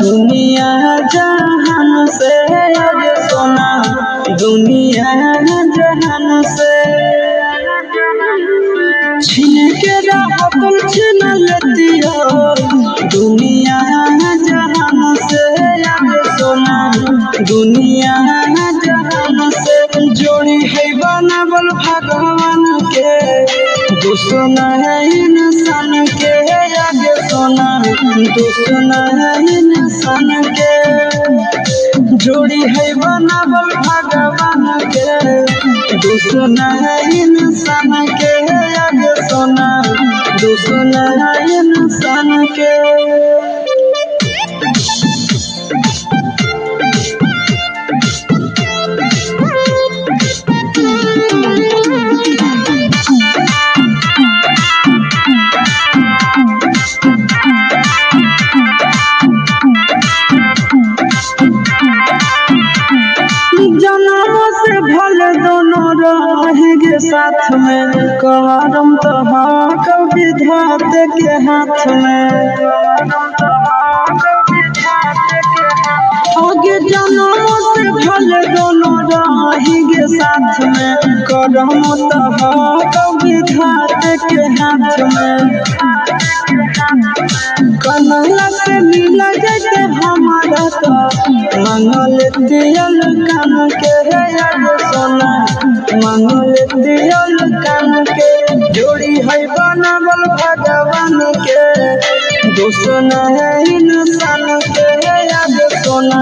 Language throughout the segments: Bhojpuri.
दुनिया जहान से आगे सोना, दुनिया जहान से छीन के राहत छीन लेती हो। दुनिया जहान से आगे सोना, दुनिया जहान से जोड़ी है बनावल भगवान के, दुश्मन है इंसान के आगे सोना, दुश्मन है इंसान के। जोड़ी है बनावल भगवान के, दुश्मन है इंसान के आगे सोना, दुश्मन है इंसान के। जनमों से भले दोनों रहेंगे साथ में, करम तो कभी विधाते के हाथ में। आगे जनमों से भले दोनों रहेंगे साथ में, करम तो कभी विधाते के हाथ में। कन्हैया से मिला जाते हमारा तो मंगल दियल कान के आगे सोना, मंगल दियल कान के। जोड़ी है बनावल भगवान के, दुश्मन है इंसान के आगे सोना,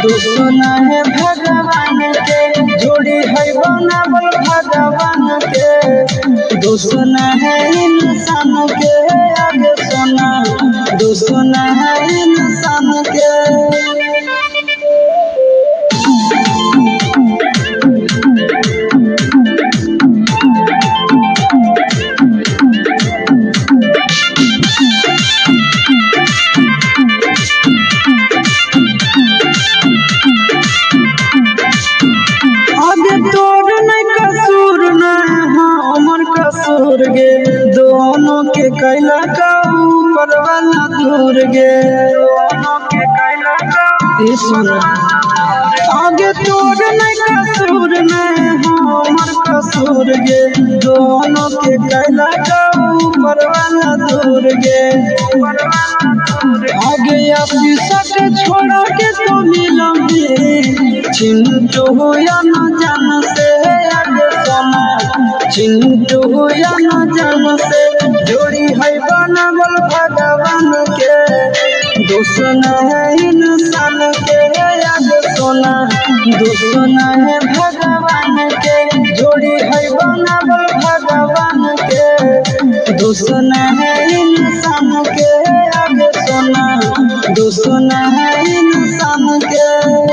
दुश्मन है भगवान के। जोड़ी है बनावल भगवान के, दुश्मन है इंसान के आगे सोना, दुश्मन है इंसान के। आगे तोर नहीं कसूर नहीं हमर कसूर गे, दोनों के कैला का ऊपर वाला दूर गे। आगे तोर नहीं कसूर नहीं हमर कसूर गे, दोनों के कैला का ऊपर वाला दूर गे। आगे अपनी सट छोड़ा के तो मिलोगे, चिंटू या न जान से आगे सोना, चिंटू या न जान से। जोड़ी है बनावल भगवान के, दुश्मन है इंसान के आगे सोना, दुश्मन है भगवान के। जोड़ी है बनावल भगवान के, दुश्मन है इंसान के आगे सोना, दुश्मन है इंसान के।